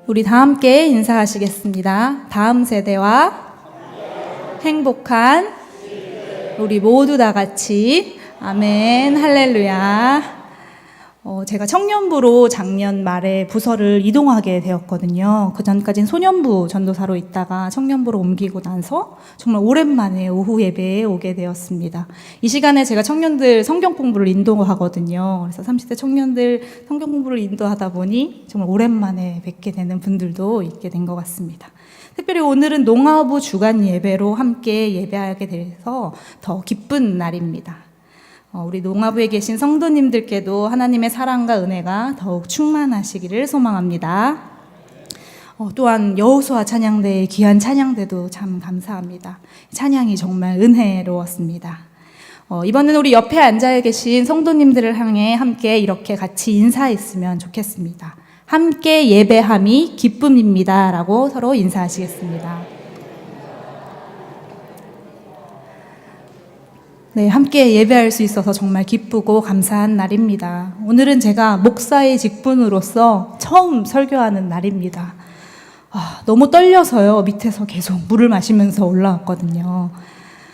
우리 다 함께 인사하시겠습니다. 다음 세대와 행복한 우리 모두 다 같이 아멘 할렐루야. 제가 청년부로 작년 말에 부서를 이동하게 되었거든요. 그 전까지는 소년부 전도사로 있다가 청년부로 옮기고 나서 정말 오랜만에 오후 예배에 오게 되었습니다. 이 시간에 제가 청년들 성경 공부를 인도하거든요. 그래서 30대 청년들 성경 공부를 인도하다 보니 정말 오랜만에 뵙게 되는 분들도 있게 된 것 같습니다. 특별히 오늘은 농아부 주간 예배로 함께 예배하게 돼서 더 기쁜 날입니다. 우리 농아부에 계신 성도님들께도 하나님의 사랑과 은혜가 더욱 충만하시기를 소망합니다. 또한 여호수아 찬양대의 귀한 찬양대도 참 감사합니다. 찬양이 정말 은혜로웠습니다. 이번엔 우리 옆에 앉아 계신 성도님들을 향해 함께 이렇게 같이 인사했으면 좋겠습니다. 함께 예배함이 기쁨입니다 라고 서로 인사하시겠습니다. 네, 함께 예배할 수 있어서 정말 기쁘고 감사한 날입니다. 오늘은 제가 목사의 직분으로서 처음 설교하는 날입니다. 너무 떨려서요. 밑에서 계속 물을 마시면서 올라왔거든요.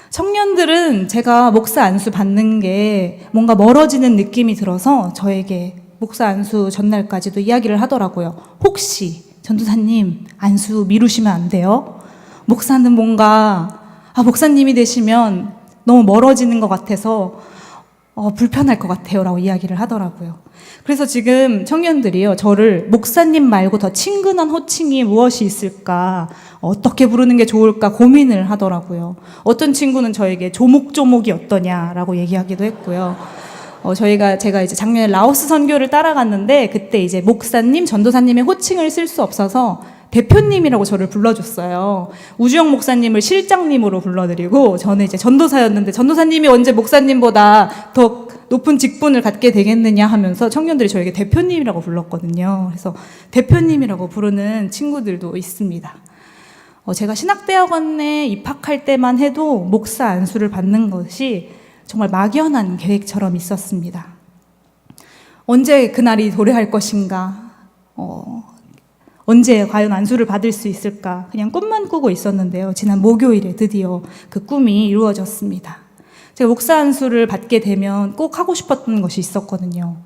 청년들은 제가 목사 안수 받는 게 뭔가 멀어지는 느낌이 들어서 저에게 목사 안수 전날까지도 이야기를 하더라고요. 혹시 전도사님 안수 미루시면 안 돼요? 목사는 뭔가 목사님이 되시면 너무 멀어지는 것 같아서 불편할 것 같아요 라고 이야기를 하더라고요. 그래서 지금 청년들이요, 저를 목사님 말고 더 친근한 호칭이 무엇이 있을까, 어떻게 부르는 게 좋을까 고민을 하더라고요. 어떤 친구는 저에게 조목조목이 어떠냐라고 얘기하기도 했고요. 제가 이제 작년에 라오스 선교를 따라갔는데 그때 이제 목사님, 전도사님의 호칭을 쓸 수 없어서 대표님이라고 저를 불러줬어요. 우주영 목사님을 실장님으로 불러드리고 저는 이제 전도사였는데 전도사님이 언제 목사님보다 더 높은 직분을 갖게 되겠느냐 하면서 청년들이 저에게 대표님이라고 불렀거든요. 그래서 대표님이라고 부르는 친구들도 있습니다. 제가 신학대학원에 입학할 때만 해도 목사 안수를 받는 것이 정말 막연한 계획처럼 있었습니다. 언제 그날이 도래할 것인가, 언제 과연 안수를 받을 수 있을까, 그냥 꿈만 꾸고 있었는데요. 지난 목요일에 드디어 그 꿈이 이루어졌습니다. 제가 목사 안수를 받게 되면 꼭 하고 싶었던 것이 있었거든요.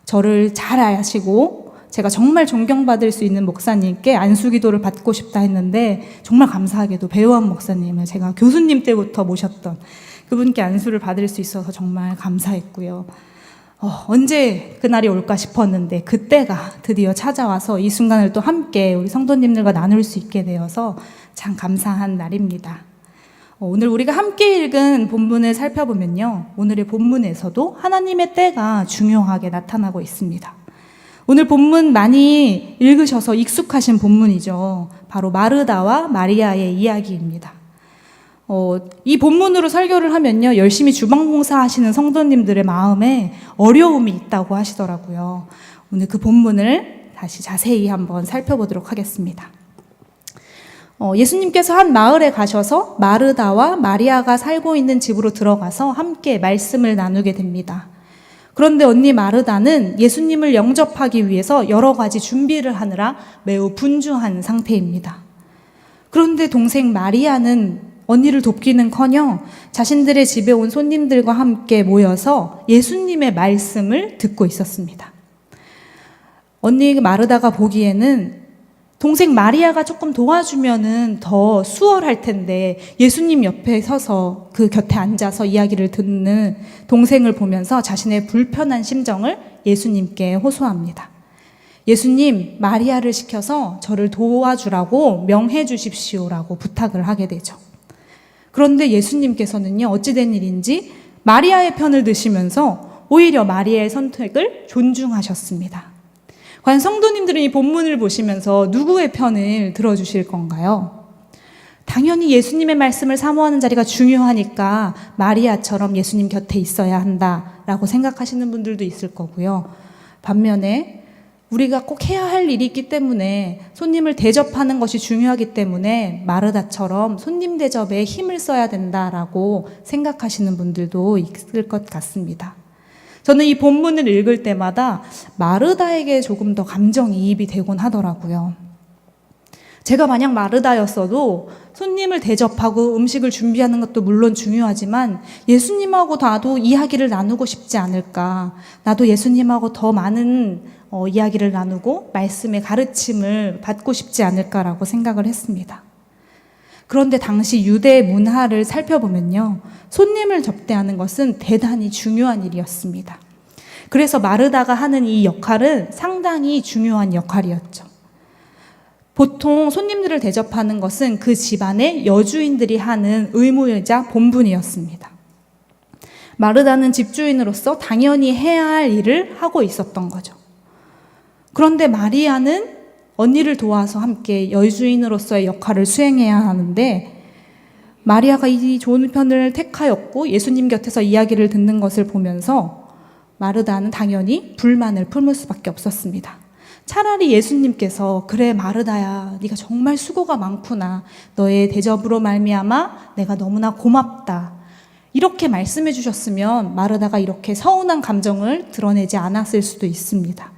저를 잘 아시고 제가 정말 존경받을 수 있는 목사님께 안수 기도를 받고 싶다 했는데 정말 감사하게도 배우한 목사님을 제가 교수님 때부터 모셨던 그분께 안수를 받을 수 있어서 정말 감사했고요. 언제 그날이 올까 싶었는데 그때가 드디어 찾아와서 이 순간을 또 함께 우리 성도님들과 나눌 수 있게 되어서 참 감사한 날입니다. 오늘 우리가 함께 읽은 본문을 살펴보면요, 오늘의 본문에서도 하나님의 때가 중요하게 나타나고 있습니다. 오늘 본문 많이 읽으셔서 익숙하신 본문이죠. 바로 마르다와 마리아의 이야기입니다. 이 본문으로 설교를 하면요, 열심히 주방봉사 하시는 성도님들의 마음에 어려움이 있다고 하시더라고요. 오늘 그 본문을 다시 자세히 한번 살펴보도록 하겠습니다. 예수님께서 한 마을에 가셔서 마르다와 마리아가 살고 있는 집으로 들어가서 함께 말씀을 나누게 됩니다. 그런데 언니 마르다는 예수님을 영접하기 위해서 여러 가지 준비를 하느라 매우 분주한 상태입니다. 그런데 동생 마리아는 언니를 돕기는커녕 자신들의 집에 온 손님들과 함께 모여서 예수님의 말씀을 듣고 있었습니다. 언니 마르다가 보기에는 동생 마리아가 조금 도와주면은 더 수월할 텐데 예수님 옆에 서서 그 곁에 앉아서 이야기를 듣는 동생을 보면서 자신의 불편한 심정을 예수님께 호소합니다. 예수님, 마리아를 시켜서 저를 도와주라고 명해 주십시오라고 부탁을 하게 되죠. 그런데 예수님께서는요, 어찌된 일인지 마리아의 편을 드시면서 오히려 마리아의 선택을 존중하셨습니다. 과연 성도님들은 이 본문을 보시면서 누구의 편을 들어주실 건가요? 당연히 예수님의 말씀을 사모하는 자리가 중요하니까 마리아처럼 예수님 곁에 있어야 한다라고 생각하시는 분들도 있을 거고요. 반면에 우리가 꼭 해야 할 일이 있기 때문에 손님을 대접하는 것이 중요하기 때문에 마르다처럼 손님 대접에 힘을 써야 된다라고 생각하시는 분들도 있을 것 같습니다. 저는 이 본문을 읽을 때마다 마르다에게 조금 더 감정이입이 되곤 하더라고요. 제가 만약 마르다였어도 손님을 대접하고 음식을 준비하는 것도 물론 중요하지만 예수님하고 나도 이야기를 나누고 싶지 않을까. 나도 예수님하고 더 많은 이야기를 나누고 말씀의 가르침을 받고 싶지 않을까라고 생각을 했습니다. 그런데 당시 유대 문화를 살펴보면요, 손님을 접대하는 것은 대단히 중요한 일이었습니다. 그래서 마르다가 하는 이 역할은 상당히 중요한 역할이었죠. 보통 손님들을 대접하는 것은 그 집안의 여주인들이 하는 의무이자 본분이었습니다. 마르다는 집주인으로서 당연히 해야 할 일을 하고 있었던 거죠. 그런데 마리아는 언니를 도와서 함께 여주인으로서의 역할을 수행해야 하는데, 마리아가 이 좋은 편을 택하였고 예수님 곁에서 이야기를 듣는 것을 보면서 마르다는 당연히 불만을 품을 수밖에 없었습니다. 차라리 예수님께서 그래 마르다야, 네가 정말 수고가 많구나, 너의 대접으로 말미암아 내가 너무나 고맙다, 이렇게 말씀해 주셨으면 마르다가 이렇게 서운한 감정을 드러내지 않았을 수도 있습니다.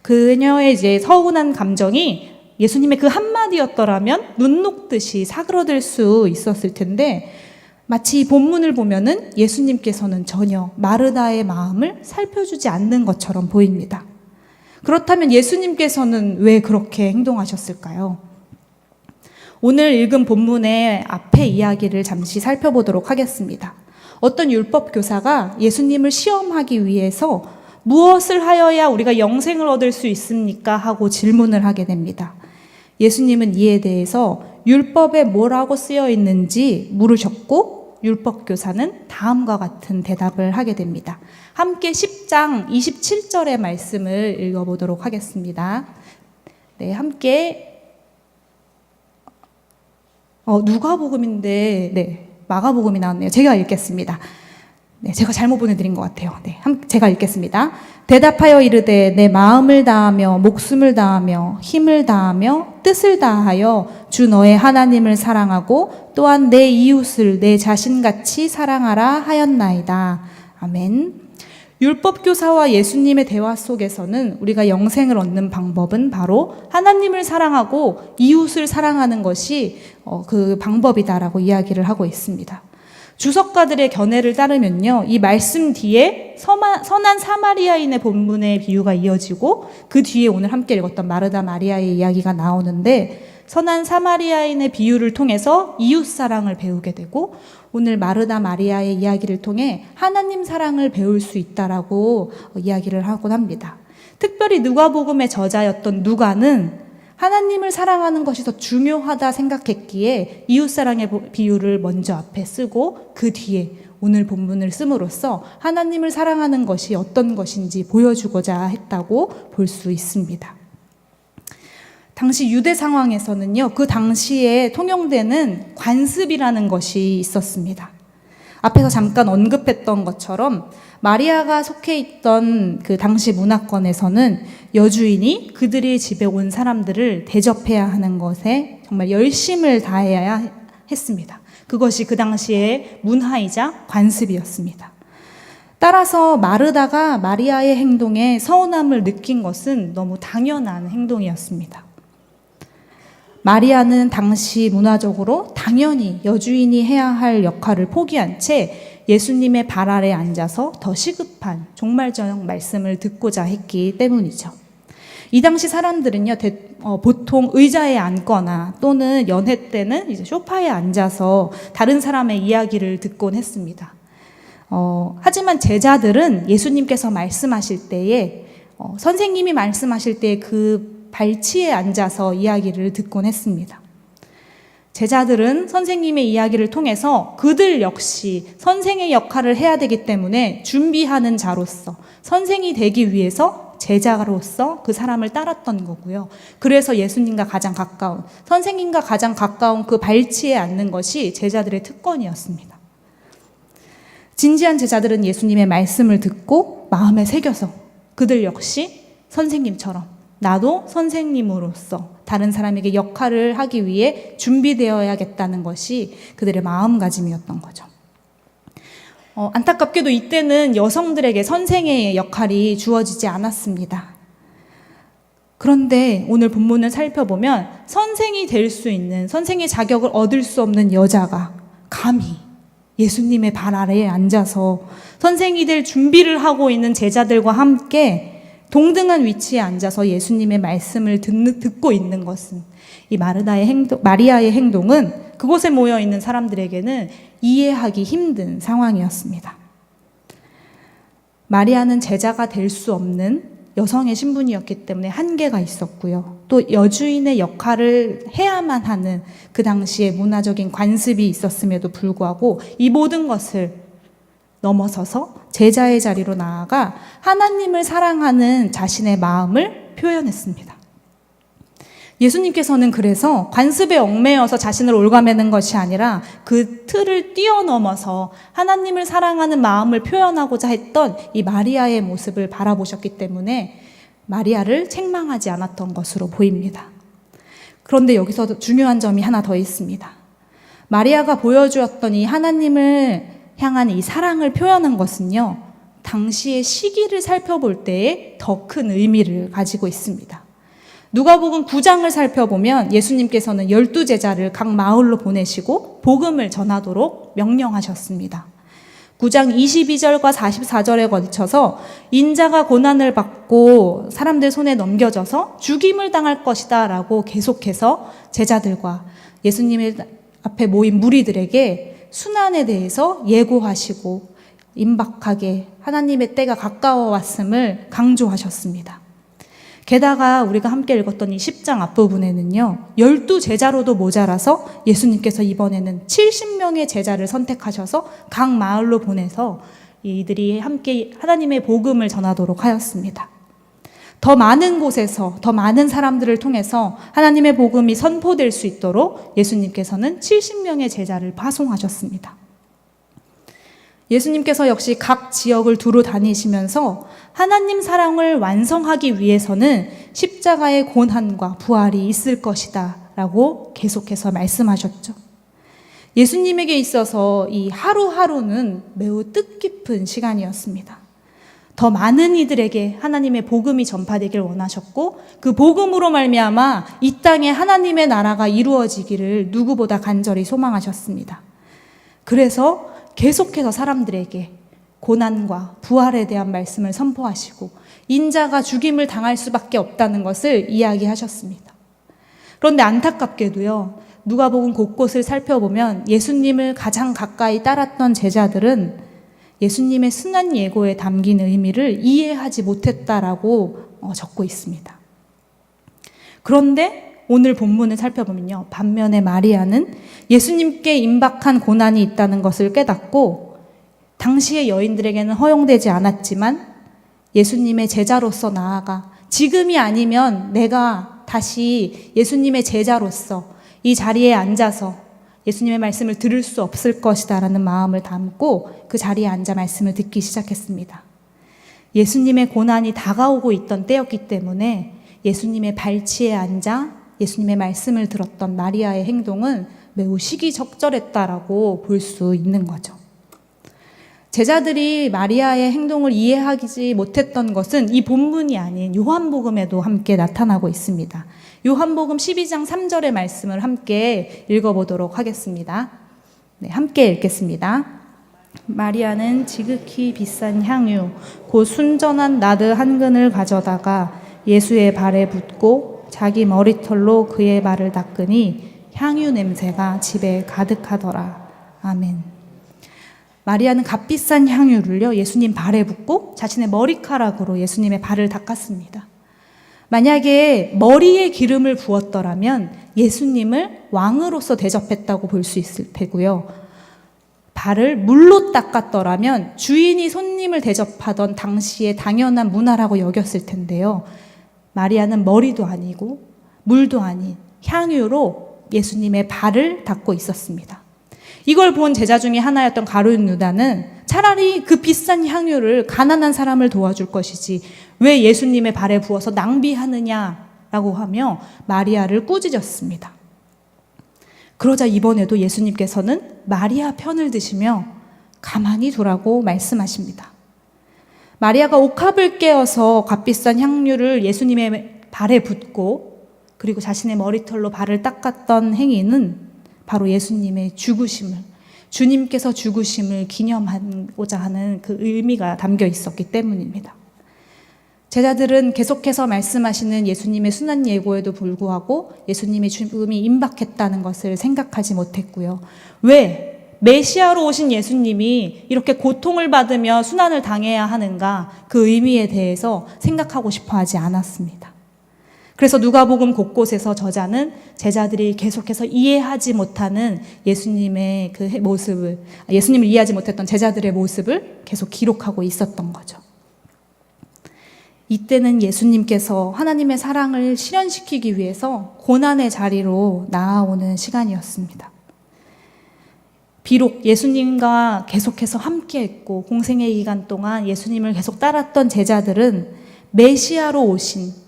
그녀의 이제 서운한 감정이 예수님의 그 한마디였더라면 눈 녹듯이 사그러들 수 있었을 텐데, 마치 이 본문을 보면은 예수님께서는 전혀 마르다의 마음을 살펴주지 않는 것처럼 보입니다. 그렇다면 예수님께서는 왜 그렇게 행동하셨을까요? 오늘 읽은 본문의 앞에 이야기를 잠시 살펴보도록 하겠습니다. 어떤 율법 교사가 예수님을 시험하기 위해서 무엇을 하여야 우리가 영생을 얻을 수 있습니까? 하고 질문을 하게 됩니다. 예수님은 이에 대해서 율법에 뭐라고 쓰여 있는지 물으셨고, 율법 교사는 다음과 같은 대답을 하게 됩니다. 함께 10장 27절의 말씀을 읽어보도록 하겠습니다. 네, 함께 누가복음인데, 네, 마가복음이 나왔네요. 제가 읽겠습니다. 네, 제가 잘못 보내드린 것 같아요. 네, 제가 읽겠습니다. 대답하여 이르되 내 마음을 다하며 목숨을 다하며 힘을 다하며 뜻을 다하여 주 너의 하나님을 사랑하고 또한 내 이웃을 내 자신같이 사랑하라 하였나이다. 아멘. 율법교사와 예수님의 대화 속에서는 우리가 영생을 얻는 방법은 바로 하나님을 사랑하고 이웃을 사랑하는 것이 그 방법이다라고 이야기를 하고 있습니다. 주석가들의 견해를 따르면요, 이 말씀 뒤에 선한 사마리아인의 본문의 비유가 이어지고 그 뒤에 오늘 함께 읽었던 마르다 마리아의 이야기가 나오는데, 선한 사마리아인의 비유를 통해서 이웃 사랑을 배우게 되고 오늘 마르다 마리아의 이야기를 통해 하나님 사랑을 배울 수 있다라고 이야기를 하곤 합니다. 특별히 누가복음의 저자였던 누가는 하나님을 사랑하는 것이 더 중요하다 생각했기에 이웃사랑의 비유를 먼저 앞에 쓰고 그 뒤에 오늘 본문을 씀으로써 하나님을 사랑하는 것이 어떤 것인지 보여주고자 했다고 볼 수 있습니다. 당시 유대 상황에서는요, 그 당시에 통용되는 관습이라는 것이 있었습니다. 앞에서 잠깐 언급했던 것처럼 마리아가 속해 있던 그 당시 문화권에서는 여주인이 그들의 집에 온 사람들을 대접해야 하는 것에 정말 열심을 다해야 했습니다. 그것이 그 당시의 문화이자 관습이었습니다. 따라서 마르다가 마리아의 행동에 서운함을 느낀 것은 너무 당연한 행동이었습니다. 마리아는 당시 문화적으로 당연히 여주인이 해야 할 역할을 포기한 채 예수님의 발 아래 앉아서 더 시급한 종말적 말씀을 듣고자 했기 때문이죠. 이 당시 사람들은요, 보통 의자에 앉거나 또는 연회 때는 이제 소파에 앉아서 다른 사람의 이야기를 듣곤 했습니다. 하지만 제자들은 예수님께서 말씀하실 때에 선생님이 말씀하실 때 그 발치에 앉아서 이야기를 듣곤 했습니다. 제자들은 선생님의 이야기를 통해서 그들 역시 선생의 역할을 해야 되기 때문에 준비하는 자로서 선생이 되기 위해서 제자로서 그 사람을 따랐던 거고요. 그래서 예수님과 가장 가까운, 선생님과 가장 가까운 그 발치에 앉는 것이 제자들의 특권이었습니다. 진지한 제자들은 예수님의 말씀을 듣고 마음에 새겨서 그들 역시 선생님처럼 나도 선생님으로서 다른 사람에게 역할을 하기 위해 준비되어야겠다는 것이 그들의 마음가짐이었던 거죠. 안타깝게도 이때는 여성들에게 선생의 역할이 주어지지 않았습니다. 그런데 오늘 본문을 살펴보면 선생이 될 수 있는, 선생의 자격을 얻을 수 없는 여자가 감히 예수님의 발 아래에 앉아서 선생이 될 준비를 하고 있는 제자들과 함께 동등한 위치에 앉아서 예수님의 말씀을 듣고 있는 것은, 이 마리아의 행동은 그곳에 모여 있는 사람들에게는 이해하기 힘든 상황이었습니다. 마리아는 제자가 될 수 없는 여성의 신분이었기 때문에 한계가 있었고요. 또 여주인의 역할을 해야만 하는 그 당시에 문화적인 관습이 있었음에도 불구하고 이 모든 것을 넘어서서 제자의 자리로 나아가 하나님을 사랑하는 자신의 마음을 표현했습니다. 예수님께서는 그래서 관습에 얽매여서 자신을 올가매는 것이 아니라 그 틀을 뛰어넘어서 하나님을 사랑하는 마음을 표현하고자 했던 이 마리아의 모습을 바라보셨기 때문에 마리아를 책망하지 않았던 것으로 보입니다. 그런데 여기서 중요한 점이 하나 더 있습니다. 마리아가 보여주었던 이 하나님을 향한 이 사랑을 표현한 것은요, 당시의 시기를 살펴볼 때에 더 큰 의미를 가지고 있습니다. 누가복음 9장을 살펴보면 예수님께서는 12제자를 각 마을로 보내시고 복음을 전하도록 명령하셨습니다. 9장 22절과 44절에 걸쳐서 인자가 고난을 받고 사람들 손에 넘겨져서 죽임을 당할 것이다 라고 계속해서 제자들과 예수님의 앞에 모인 무리들에게 순환에 대해서 예고하시고 임박하게 하나님의 때가 가까워 왔음을 강조하셨습니다. 게다가 우리가 함께 읽었던 이 10장 앞부분에는요, 12제자로도 모자라서 예수님께서 이번에는 70명의 제자를 선택하셔서 각 마을로 보내서 이들이 함께 하나님의 복음을 전하도록 하였습니다. 더 많은 곳에서 더 많은 사람들을 통해서 하나님의 복음이 선포될 수 있도록 예수님께서는 70명의 제자를 파송하셨습니다. 예수님께서 역시 각 지역을 두루 다니시면서 하나님 사랑을 완성하기 위해서는 십자가의 고난과 부활이 있을 것이다 라고 계속해서 말씀하셨죠. 예수님에게 있어서 이 하루하루는 매우 뜻깊은 시간이었습니다. 더 많은 이들에게 하나님의 복음이 전파되길 원하셨고 그 복음으로 말미암아 이 땅에 하나님의 나라가 이루어지기를 누구보다 간절히 소망하셨습니다. 그래서 계속해서 사람들에게 고난과 부활에 대한 말씀을 선포하시고 인자가 죽임을 당할 수밖에 없다는 것을 이야기하셨습니다. 그런데 안타깝게도요, 누가복음 곳곳을 살펴보면 예수님을 가장 가까이 따랐던 제자들은 예수님의 순한 예고에 담긴 의미를 이해하지 못했다라고 적고 있습니다. 그런데 오늘 본문을 살펴보면요, 반면에 마리아는 예수님께 임박한 고난이 있다는 것을 깨닫고 당시의 여인들에게는 허용되지 않았지만 예수님의 제자로서 나아가 지금이 아니면 내가 다시 예수님의 제자로서 이 자리에 앉아서 예수님의 말씀을 들을 수 없을 것이다 라는 마음을 담고 그 자리에 앉아 말씀을 듣기 시작했습니다. 예수님의 고난이 다가오고 있던 때였기 때문에 예수님의 발치에 앉아 예수님의 말씀을 들었던 마리아의 행동은 매우 시기적절했다라고 볼 수 있는 거죠. 제자들이 마리아의 행동을 이해하지 못했던 것은 이 본문이 아닌 요한복음에도 함께 나타나고 있습니다. 요한복음 12장 3절의 말씀을 함께 읽어보도록 하겠습니다. 네, 함께 읽겠습니다. 마리아는 지극히 비싼 향유 곧 순전한 나드 한 근을 가져다가 예수의 발에 붓고 자기 머리털로 그의 발을 닦으니 향유 냄새가 집에 가득하더라. 아멘. 마리아는 값비싼 향유를요, 예수님 발에 붓고 자신의 머리카락으로 예수님의 발을 닦았습니다. 만약에 머리에 기름을 부었더라면 예수님을 왕으로서 대접했다고 볼 수 있을 테고요. 발을 물로 닦았더라면 주인이 손님을 대접하던 당시의 당연한 문화라고 여겼을 텐데요. 마리아는 머리도 아니고 물도 아닌 향유로 예수님의 발을 닦고 있었습니다. 이걸 본 제자 중에 하나였던 가룟 유다는 차라리 그 비싼 향유를 가난한 사람을 도와줄 것이지 왜 예수님의 발에 부어서 낭비하느냐라고 하며 마리아를 꾸짖었습니다. 그러자 이번에도 예수님께서는 마리아 편을 드시며 가만히 두라고 말씀하십니다. 마리아가 옥합을 깨어서 값비싼 향유를 예수님의 발에 붓고 그리고 자신의 머리털로 발을 닦았던 행위는 바로 예수님의 죽으심을, 주님께서 죽으심을 기념하고자 하는 그 의미가 담겨 있었기 때문입니다. 제자들은 계속해서 말씀하시는 예수님의 순환 예고에도 불구하고 예수님의 죽음이 임박했다는 것을 생각하지 못했고요. 왜 메시아로 오신 예수님이 이렇게 고통을 받으며 순환을 당해야 하는가, 그 의미에 대해서 생각하고 싶어 하지 않았습니다. 그래서 누가복음 곳곳에서 저자는 제자들이 계속해서 이해하지 못하는 예수님의 그 모습을, 예수님을 이해하지 못했던 제자들의 모습을 계속 기록하고 있었던 거죠. 이때는 예수님께서 하나님의 사랑을 실현시키기 위해서 고난의 자리로 나아오는 시간이었습니다. 비록 예수님과 계속해서 함께했고 공생의 기간 동안 예수님을 계속 따랐던 제자들은 메시아로 오신,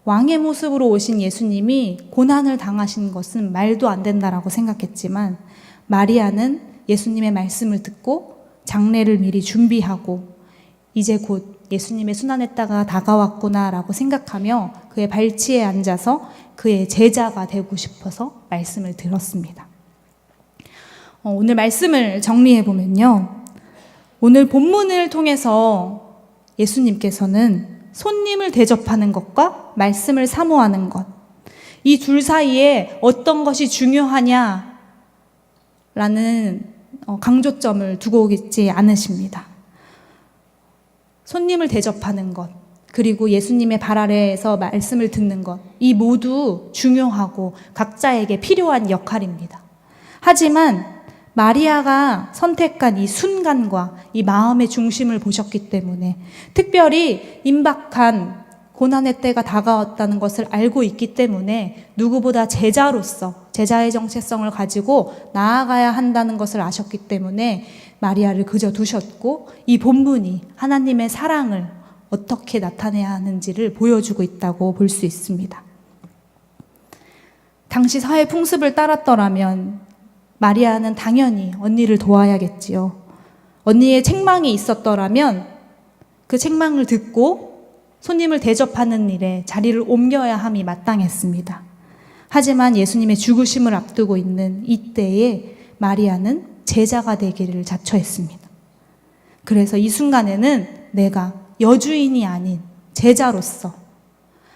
왕의 모습으로 오신 예수님이 고난을 당하신 것은 말도 안 된다라고 생각했지만, 마리아는 예수님의 말씀을 듣고 장례를 미리 준비하고 이제 곧 예수님의 순환의 때가 다가왔구나라고 생각하며 그의 발치에 앉아서 그의 제자가 되고 싶어서 말씀을 들었습니다. 오늘 말씀을 정리해 보면요, 오늘 본문을 통해서 예수님께서는 손님을 대접하는 것과 말씀을 사모하는 것, 이 둘 사이에 어떤 것이 중요하냐라는 강조점을 두고 있지 않으십니다. 손님을 대접하는 것, 그리고 예수님의 발 아래에서 말씀을 듣는 것, 이 모두 중요하고 각자에게 필요한 역할입니다. 하지만 마리아가 선택한 이 순간과 이 마음의 중심을 보셨기 때문에, 특별히 임박한 고난의 때가 다가왔다는 것을 알고 있기 때문에 누구보다 제자로서 제자의 정체성을 가지고 나아가야 한다는 것을 아셨기 때문에 마리아를 그저 두셨고, 이 본문이 하나님의 사랑을 어떻게 나타내야 하는지를 보여주고 있다고 볼 수 있습니다. 당시 사회 풍습을 따랐더라면 마리아는 당연히 언니를 도와야겠지요. 언니의 책망이 있었더라면 그 책망을 듣고 손님을 대접하는 일에 자리를 옮겨야 함이 마땅했습니다. 하지만 예수님의 죽으심을 앞두고 있는 이때에 마리아는 제자가 되기를 자처했습니다. 그래서 이 순간에는 내가 여주인이 아닌 제자로서,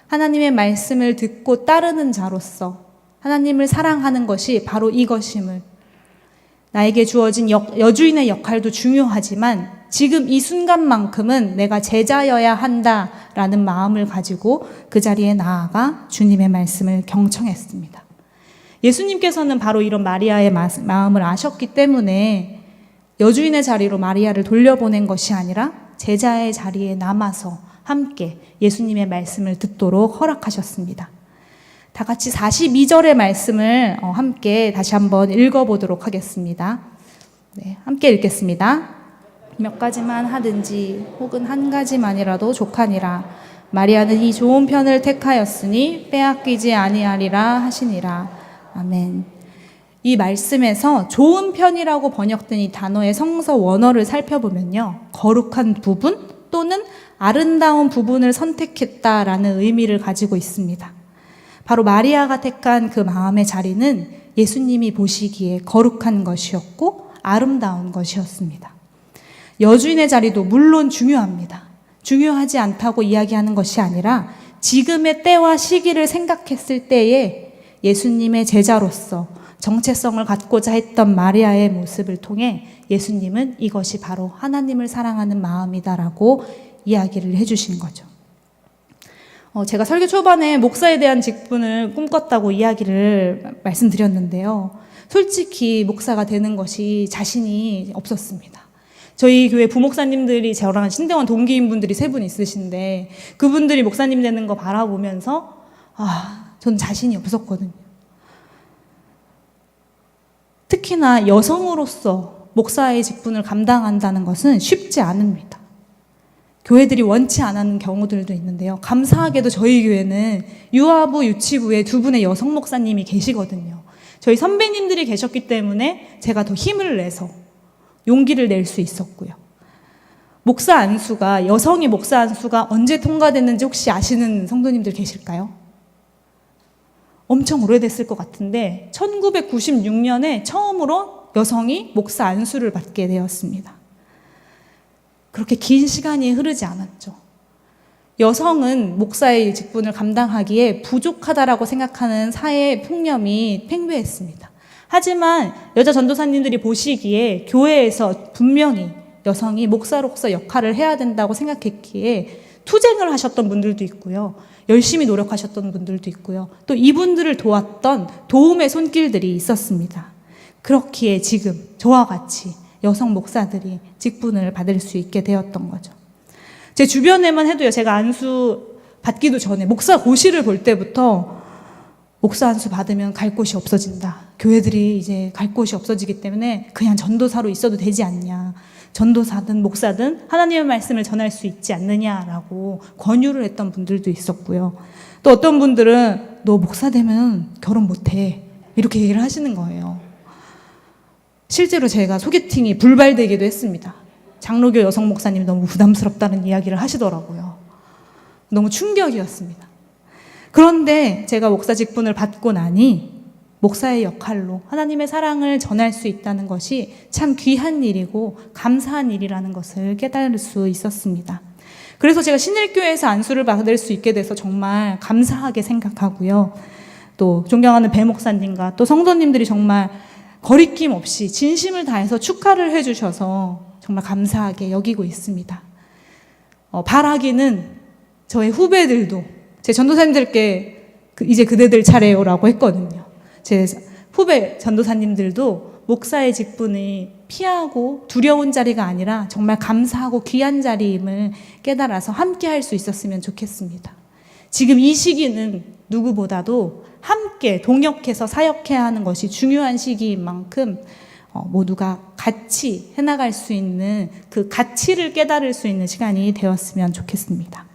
하나님의 말씀을 듣고 따르는 자로서 하나님을 사랑하는 것이 바로 이것임을, 나에게 주어진 여주인의 역할도 중요하지만 지금 이 순간만큼은 내가 제자여야 한다라는 마음을 가지고 그 자리에 나아가 주님의 말씀을 경청했습니다. 예수님께서는 바로 이런 마리아의 마음을 아셨기 때문에 여주인의 자리로 마리아를 돌려보낸 것이 아니라 제자의 자리에 남아서 함께 예수님의 말씀을 듣도록 허락하셨습니다. 다 같이 42절의 말씀을 함께 다시 한번 읽어보도록 하겠습니다. 네, 함께 읽겠습니다. 몇 가지만 하든지 혹은 한 가지만이라도 족하니라. 마리아는 이 좋은 편을 택하였으니 빼앗기지 아니하리라 하시니라. 아멘. 이 말씀에서 좋은 편이라고 번역된 이 단어의 성서 원어를 살펴보면요, 거룩한 부분 또는 아름다운 부분을 선택했다라는 의미를 가지고 있습니다. 바로 마리아가 택한 그 마음의 자리는 예수님이 보시기에 거룩한 것이었고 아름다운 것이었습니다. 여주인의 자리도 물론 중요합니다. 중요하지 않다고 이야기하는 것이 아니라 지금의 때와 시기를 생각했을 때에 예수님의 제자로서 정체성을 갖고자 했던 마리아의 모습을 통해 예수님은 이것이 바로 하나님을 사랑하는 마음이다라고 이야기를 해주신 거죠. 제가 설교 초반에 목사에 대한 직분을 꿈꿨다고 이야기를 말씀드렸는데요. 솔직히 목사가 되는 것이 자신이 없었습니다. 저희 교회 부목사님들이 저랑 신대원 동기인 분들이 3분 있으신데 그분들이 목사님 되는 거 바라보면서 전 자신이 없었거든요. 특히나 여성으로서 목사의 직분을 감당한다는 것은 쉽지 않습니다. 교회들이 원치 않는 경우들도 있는데요. 감사하게도 저희 교회는 유아부, 유치부에 2분의 여성 목사님이 계시거든요. 저희 선배님들이 계셨기 때문에 제가 더 힘을 내서 용기를 낼 수 있었고요. 목사 안수가, 여성이 목사 안수가 언제 통과됐는지 혹시 아시는 성도님들 계실까요? 엄청 오래됐을 것 같은데 1996년에 처음으로 여성이 목사 안수를 받게 되었습니다. 그렇게 긴 시간이 흐르지 않았죠. 여성은 목사의 직분을 감당하기에 부족하다라고 생각하는 사회의 풍념이 팽배했습니다. 하지만 여자 전도사님들이 보시기에 교회에서 분명히 여성이 목사로서 역할을 해야 된다고 생각했기에 투쟁을 하셨던 분들도 있고요. 열심히 노력하셨던 분들도 있고요. 또 이분들을 도왔던 도움의 손길들이 있었습니다. 그렇기에 지금 저와 같이 여성 목사들이 직분을 받을 수 있게 되었던 거죠. 제 주변에만 해도요, 제가 안수 받기도 전에 목사 고시를 볼 때부터 목사 안수 받으면 갈 곳이 없어진다. 교회들이 이제 갈 곳이 없어지기 때문에 그냥 전도사로 있어도 되지 않냐. 전도사든 목사든 하나님의 말씀을 전할 수 있지 않느냐라고 권유를 했던 분들도 있었고요. 또 어떤 분들은 너 목사 되면 결혼 못해. 이렇게 얘기를 하시는 거예요. 실제로 제가 소개팅이 불발되기도 했습니다. 장로교 여성 목사님이 너무 부담스럽다는 이야기를 하시더라고요. 너무 충격이었습니다. 그런데 제가 목사 직분을 받고 나니 목사의 역할로 하나님의 사랑을 전할 수 있다는 것이 참 귀한 일이고 감사한 일이라는 것을 깨달을 수 있었습니다. 그래서 제가 신일교회에서 안수를 받을 수 있게 돼서 정말 감사하게 생각하고요. 또 존경하는 배 목사님과 또 성도님들이 정말 거리낌 없이 진심을 다해서 축하를 해주셔서 정말 감사하게 여기고 있습니다. 바라기는 저의 후배들도 제 전도사님들께 이제 그대들 차례요라고 했거든요. 제 후배 전도사님들도 목사의 직분이 피하고 두려운 자리가 아니라 정말 감사하고 귀한 자리임을 깨달아서 함께 할 수 있었으면 좋겠습니다. 지금 이 시기는 누구보다도 함께 동역해서 사역해야 하는 것이 중요한 시기인 만큼 모두가 같이 해나갈 수 있는 그 가치를 깨달을 수 있는 시간이 되었으면 좋겠습니다.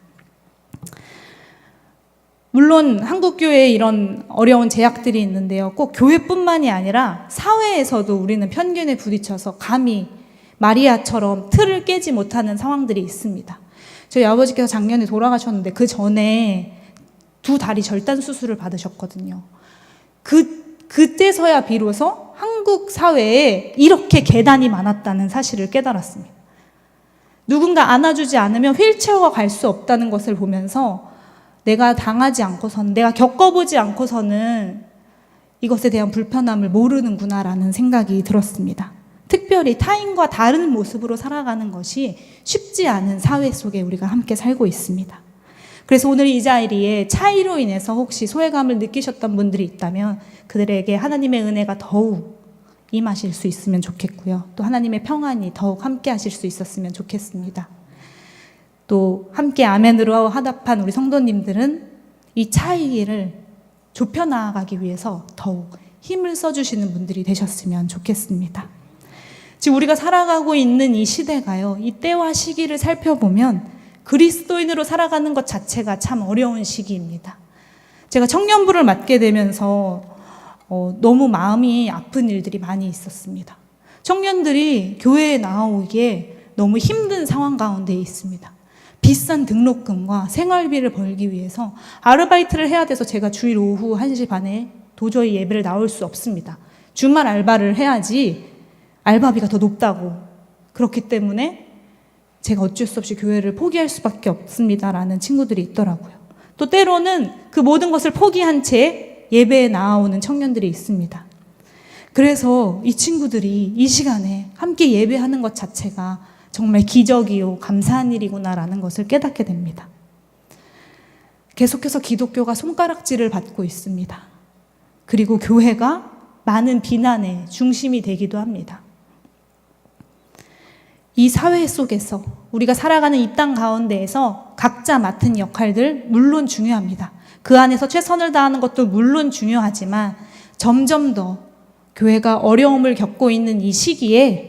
물론 한국교회에 이런 어려운 제약들이 있는데요. 꼭 교회뿐만이 아니라 사회에서도 우리는 편견에 부딪혀서 감히 마리아처럼 틀을 깨지 못하는 상황들이 있습니다. 저희 아버지께서 작년에 돌아가셨는데 그 전에 2다리 절단 수술을 받으셨거든요. 그때서야 비로소 한국 사회에 이렇게 계단이 많았다는 사실을 깨달았습니다. 누군가 안아주지 않으면 휠체어가 갈 수 없다는 것을 보면서 내가 당하지 않고서는, 내가 겪어보지 않고서는 이것에 대한 불편함을 모르는구나라는 생각이 들었습니다. 특별히 타인과 다른 모습으로 살아가는 것이 쉽지 않은 사회 속에 우리가 함께 살고 있습니다. 그래서 오늘 이 자리에 차이로 인해서 혹시 소외감을 느끼셨던 분들이 있다면 그들에게 하나님의 은혜가 더욱 임하실 수 있으면 좋겠고요. 또 하나님의 평안이 더욱 함께 하실 수 있었으면 좋겠습니다. 또 함께 아멘으로 화답한 우리 성도님들은 이 차이를 좁혀 나아가기 위해서 더욱 힘을 써주시는 분들이 되셨으면 좋겠습니다. 지금 우리가 살아가고 있는 이 시대가요, 이 때와 시기를 살펴보면 그리스도인으로 살아가는 것 자체가 참 어려운 시기입니다. 제가 청년부를 맡게 되면서 너무 마음이 아픈 일들이 많이 있었습니다. 청년들이 교회에 나오기에 너무 힘든 상황 가운데 있습니다. 비싼 등록금과 생활비를 벌기 위해서 아르바이트를 해야 돼서 제가 주일 오후 1시 반에 도저히 예배를 나올 수 없습니다. 주말 알바를 해야지 알바비가 더 높다고. 그렇기 때문에 제가 어쩔 수 없이 교회를 포기할 수밖에 없습니다라는 친구들이 있더라고요. 또 때로는 그 모든 것을 포기한 채 예배에 나아오는 청년들이 있습니다. 그래서 이 친구들이 이 시간에 함께 예배하는 것 자체가 정말 기적이요 감사한 일이구나라는 것을 깨닫게 됩니다. 계속해서 기독교가 손가락질을 받고 있습니다. 그리고 교회가 많은 비난의 중심이 되기도 합니다. 이 사회 속에서 우리가 살아가는 이 땅 가운데에서 각자 맡은 역할들 물론 중요합니다. 그 안에서 최선을 다하는 것도 물론 중요하지만 점점 더 교회가 어려움을 겪고 있는 이 시기에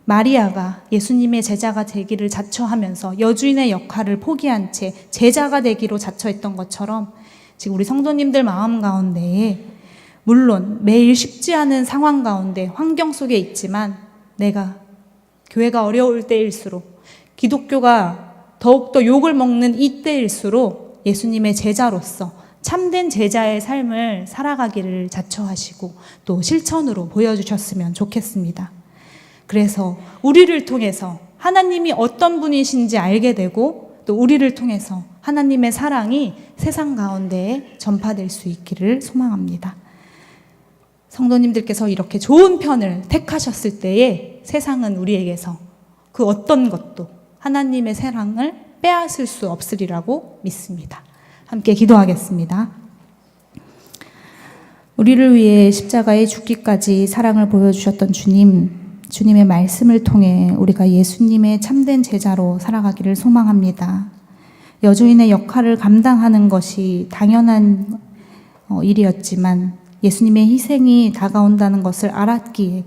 마리아가 예수님의 제자가 되기를 자처하면서 여주인의 역할을 포기한 채 제자가 되기로 자처했던 것처럼 지금 우리 성도님들 마음 가운데에 물론 매일 쉽지 않은 상황 가운데 환경 속에 있지만 내가 교회가 어려울 때일수록 기독교가 더욱더 욕을 먹는 이때일수록 예수님의 제자로서 참된 제자의 삶을 살아가기를 자처하시고 또 실천으로 보여주셨으면 좋겠습니다. 그래서 우리를 통해서 하나님이 어떤 분이신지 알게 되고 또 우리를 통해서 하나님의 사랑이 세상 가운데에 전파될 수 있기를 소망합니다. 성도님들께서 이렇게 좋은 편을 택하셨을 때에 세상은 우리에게서 그 어떤 것도 하나님의 사랑을 빼앗을 수 없으리라고 믿습니다. 함께 기도하겠습니다. 우리를 위해 십자가에 죽기까지 사랑을 보여주셨던 주님의 말씀을 통해 우리가 예수님의 참된 제자로 살아가기를 소망합니다. 여주인의 역할을 감당하는 것이 당연한 일이었지만 예수님의 희생이 다가온다는 것을 알았기에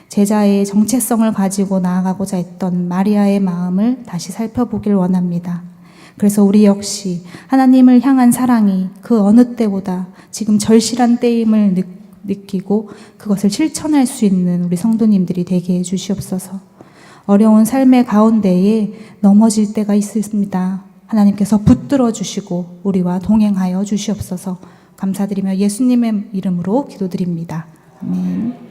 제자의 정체성을 가지고 나아가고자 했던 마리아의 마음을 다시 살펴보길 원합니다. 그래서 우리 역시 하나님을 향한 사랑이 그 어느 때보다 지금 절실한 때임을 느끼고 그것을 실천할 수 있는 우리 성도님들이 되게 해주시옵소서. 어려운 삶의 가운데에 넘어질 때가 있습니다. 하나님께서 붙들어 주시고 우리와 동행하여 주시옵소서. 감사드리며 예수님의 이름으로 기도드립니다. 아멘.